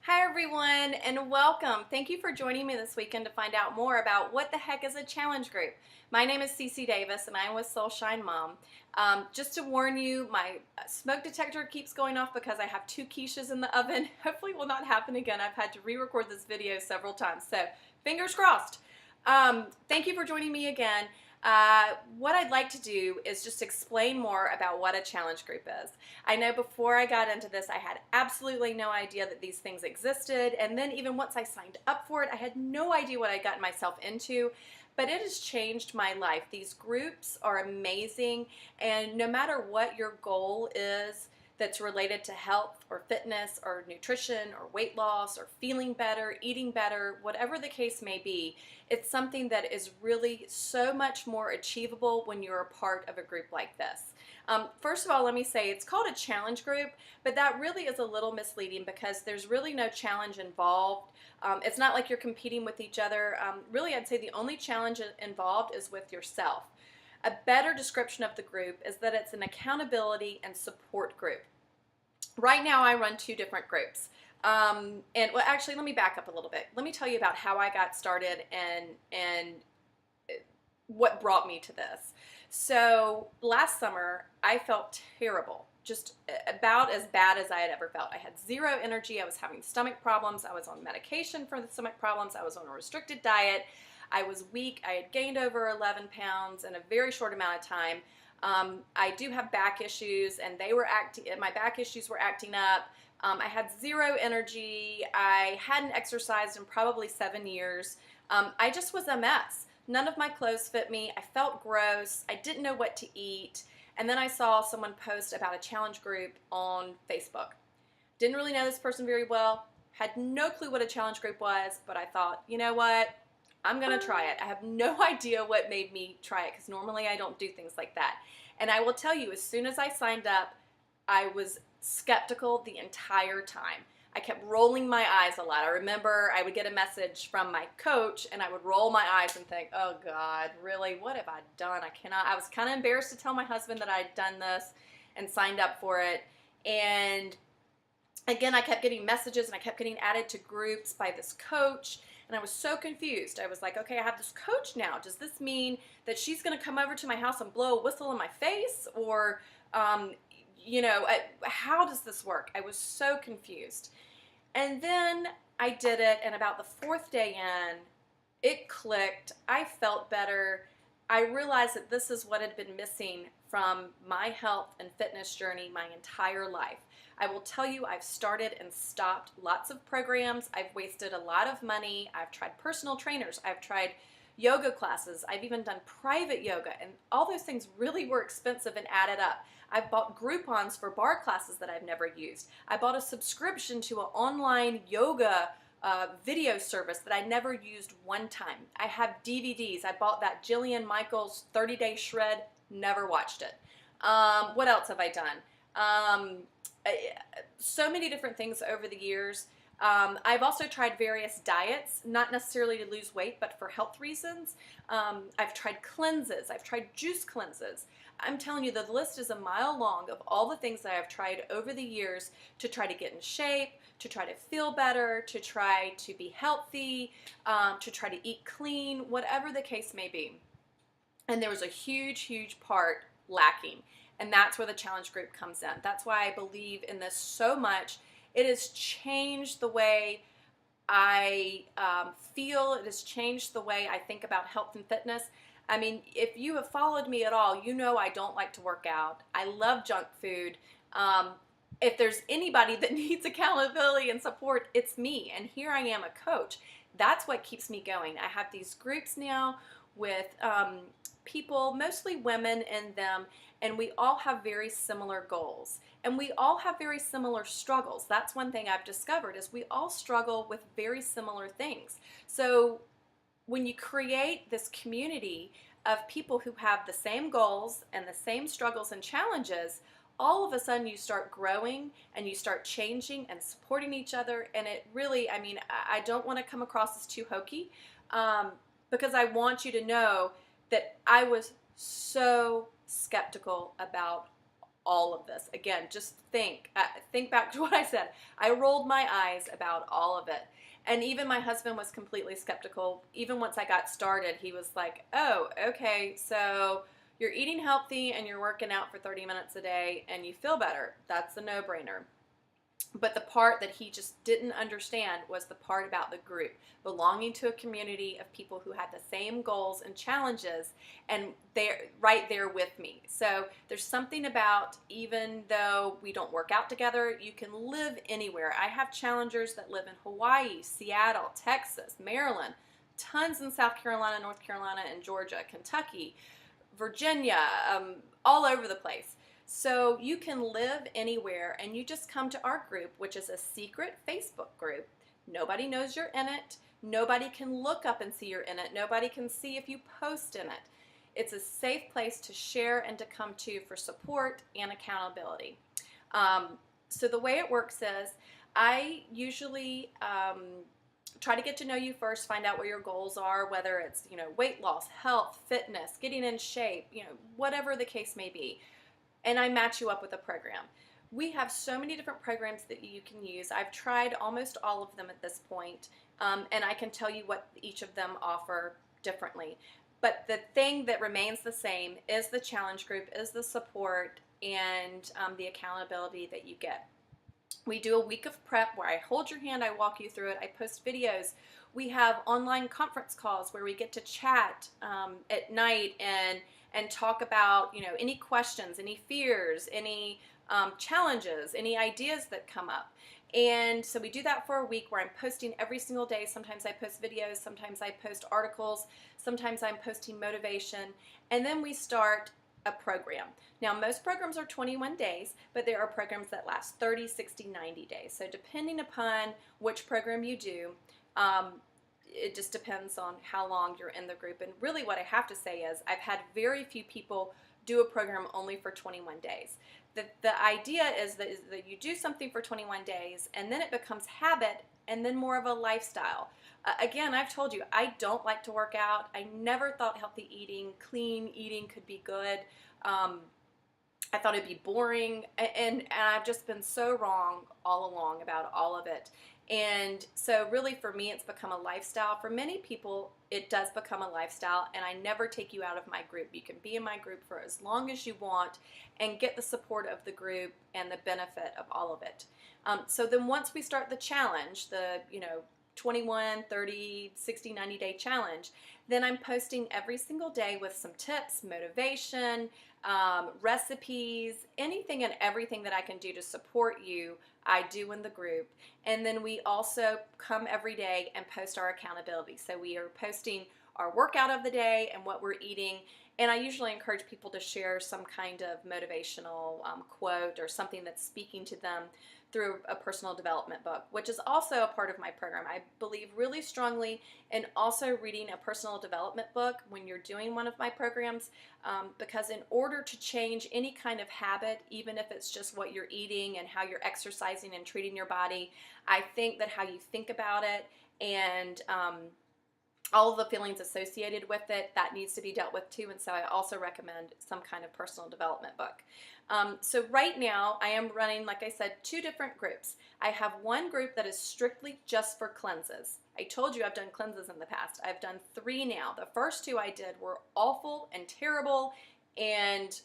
Hi everyone and welcome. Thank you for joining me this weekend to find out more about what the heck is a challenge group. My name is Cece Davis and I'm with Soulshine Mom. Just to warn you, my smoke detector keeps going off because I have two quiches in the oven. Hopefully it will not happen again. I've had to re-record this video several times, so fingers crossed. Thank you for joining me again. What I'd like to do is just explain more about what a challenge group is. I know before I got into this, I had absolutely no idea that these things existed, and then even once I signed up for it, I had no idea what I'd gotten myself into, but it has changed my life. These groups are amazing, and no matter what your goal is, that's related to health or fitness or nutrition or weight loss or feeling better, eating better, whatever the case may be, it's something that is really so much more achievable when you're a part of a group like this. First of all, let me say it's called a challenge group, but that really is a little misleading because there's really no challenge involved. It's not like you're competing with each other. Really, I'd say the only challenge involved is with yourself. A better description of the group is that it's an accountability and support group. Right now I run two different groups. Well, actually, let me back up a little bit. Let me tell you about how I got started and what brought me to this. So last summer, I felt terrible, just about as bad as I had ever felt. I had zero energy. I was having stomach problems. I was on medication for the stomach problems. I was on a restricted diet. I was weak. I had gained over 11 pounds in a very short amount of time. I do have back issues, and my back issues were acting up. I had zero energy. I hadn't exercised in probably 7 years. I just was a mess. None of my clothes fit me. I felt gross. I didn't know what to eat. And then I saw someone post about a challenge group on Facebook. Didn't really know this person very well. Had no clue what a challenge group was, but I thought, you know what? I'm going to try it. I have no idea what made me try it because normally I don't do things like that. And I will tell you, as soon as I signed up, I was skeptical the entire time. I kept rolling my eyes a lot. I remember I would get a message from my coach and I would roll my eyes and think, oh God, really? What have I done? I was kind of embarrassed to tell my husband that I'd done this and signed up for it. And again, I kept getting messages and I kept getting added to groups by this coach. And I was so confused. I was like, okay, I have this coach now. Does this mean that she's going to come over to my house and blow a whistle in my face? Or, how does this work? I was so confused. And then I did it, and about the fourth day in, it clicked. I felt better. I realized that this is what had been missing from my health and fitness journey my entire life. I will tell you, I've started and stopped lots of programs. I've wasted a lot of money. I've tried personal trainers. I've tried yoga classes. I've even done private yoga, and all those things really were expensive and added up. I've bought Groupons for bar classes that I've never used. I bought a subscription to an online yoga video service that I never used one time. I have DVDs. I bought that Jillian Michaels 30-Day Shred, never watched it. What else have I done? So many different things over the years. I've also tried various diets, not necessarily to lose weight, but for health reasons. I've tried cleanses. I've tried juice cleanses. I'm telling you, the list is a mile long of all the things that I've tried over the years to try to get in shape, to try to feel better, to try to be healthy, to try to eat clean, whatever the case may be. And there was a huge, huge part lacking. And that's where the challenge group comes in. That's why I believe in this so much. It has changed the way I feel. It has changed the way I think about health and fitness. I mean, if you have followed me at all, you know I don't like to work out. I love junk food. If there's anybody that needs accountability and support, it's me. And here I am, a coach. That's what keeps me going. I have these groups now with people, mostly women in them, and we all have very similar goals. And we all have very similar struggles. That's one thing I've discovered is we all struggle with very similar things. So when you create this community of people who have the same goals and the same struggles and challenges, all of a sudden you start growing and you start changing and supporting each other. And it really, I don't want to come across as too hokey because I want you to know that I was so skeptical about all of this. Again, just think back to what I said. I rolled my eyes about all of it. And even my husband was completely skeptical. Even once I got started, he was like, oh, okay, so you're eating healthy and you're working out for 30 minutes a day and you feel better. That's a no-brainer. But the part that he just didn't understand was the part about the group, belonging to a community of people who had the same goals and challenges, and they're right there with me. So there's something about, even though we don't work out together, you can live anywhere. I have challengers that live in Hawaii, Seattle, Texas, Maryland, tons in South Carolina, North Carolina, and Georgia, Kentucky, Virginia, all over the place. So you can live anywhere, and you just come to our group, which is a secret Facebook group. Nobody knows you're in it. Nobody can look up and see you're in it. Nobody can see if you post in it. It's a safe place to share and to come to for support and accountability. So the way it works is I usually try to get to know you first, find out what your goals are, whether it's, weight loss, health, fitness, getting in shape, whatever the case may be. And I match you up with a program. We have so many different programs that you can use. I've tried almost all of them at this point, and I can tell you what each of them offer differently. But the thing that remains the same is the challenge group, is the support, and the accountability that you get. We do a week of prep where I hold your hand, I walk you through it, I post videos. We have online conference calls where we get to chat at night and talk about, any questions, any fears, any challenges, any ideas that come up. And so we do that for a week where I'm posting every single day. Sometimes I post videos, sometimes I post articles, sometimes I'm posting motivation. And then we start a program. Now, most programs are 21 days, but there are programs that last 30, 60, 90 days. So depending upon which program you do, it just depends on how long you're in the group. And really what I have to say is I've had very few people do a program only for 21 days. The idea is that you do something for 21 days and then it becomes habit and then more of a lifestyle. Again, I've told you, I don't like to work out. I never thought healthy eating, clean eating could be good. I thought it'd be boring, and I've just been so wrong all along about all of it. And so really for me, it's become a lifestyle. For many people, it does become a lifestyle, and I never take you out of my group. You can be in my group for as long as you want and get the support of the group and the benefit of all of it. So then once we start the challenge, the 21, 30, 60, 90-day challenge, then I'm posting every single day with some tips, motivation, recipes, anything and everything that I can do to support you, I do in the group. And then we also come every day and post our accountability. So we are posting our workout of the day and what we're eating. And I usually encourage people to share some kind of motivational quote or something that's speaking to them through a personal development book, which is also a part of my program. I believe really strongly in also reading a personal development book when you're doing one of my programs, because in order to change any kind of habit, even if it's just what you're eating and how you're exercising and treating your body, I think that how you think about it and all of the feelings associated with it, that needs to be dealt with too. And so I also recommend some kind of personal development book. So right now I am running, like I said, 2 different groups. I have one group that is strictly just for cleanses. I told you I've done cleanses in the past. I've done 3 now. The first 2 I did were awful and terrible, and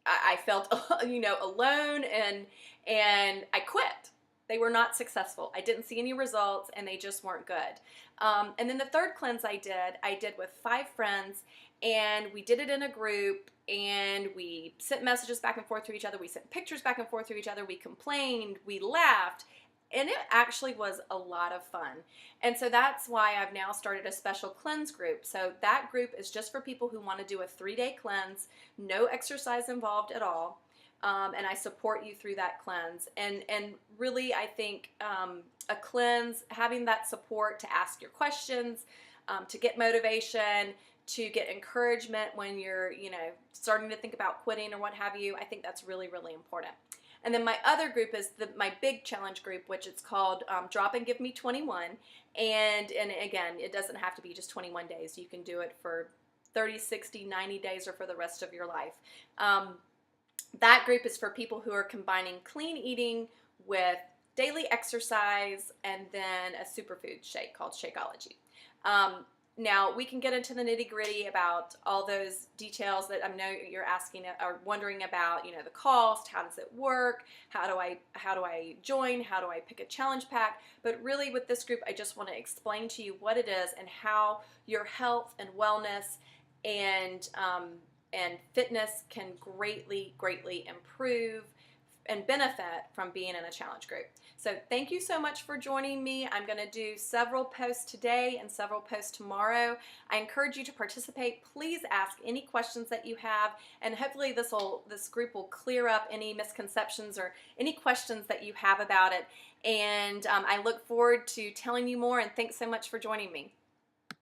I felt alone, and I quit. They were not successful. I didn't see any results, and they just weren't good. And then the third cleanse I did with 5 friends, and we did it in a group, and we sent messages back and forth to each other. We sent pictures back and forth to each other. We complained. We laughed. And it actually was a lot of fun. And so that's why I've now started a special cleanse group. So that group is just for people who want to do a 3-day cleanse, no exercise involved at all. And I support you through that cleanse. And really, I think a cleanse, having that support to ask your questions, to get motivation, to get encouragement when you're, starting to think about quitting or what have you, I think that's really, really important. And then my other group is my big challenge group, which it's called Drop and Give Me 21. And again, it doesn't have to be just 21 days. You can do it for 30, 60, 90 days or for the rest of your life. That group is for people who are combining clean eating with daily exercise and then a superfood shake called Shakeology. Now we can get into the nitty gritty about all those details that I know you're asking or wondering about. You know, the cost, how does it work, how do I join, how do I pick a challenge pack? But really, with this group, I just want to explain to you what it is and how your health and wellness and fitness can greatly improve and benefit from being in a challenge group. So thank you so much for joining me. I'm going to do several posts today and several posts tomorrow. I encourage you to participate. Please ask any questions that you have, and hopefully this group will clear up any misconceptions or any questions that you have about it. And I look forward to telling you more, and thanks so much for joining me.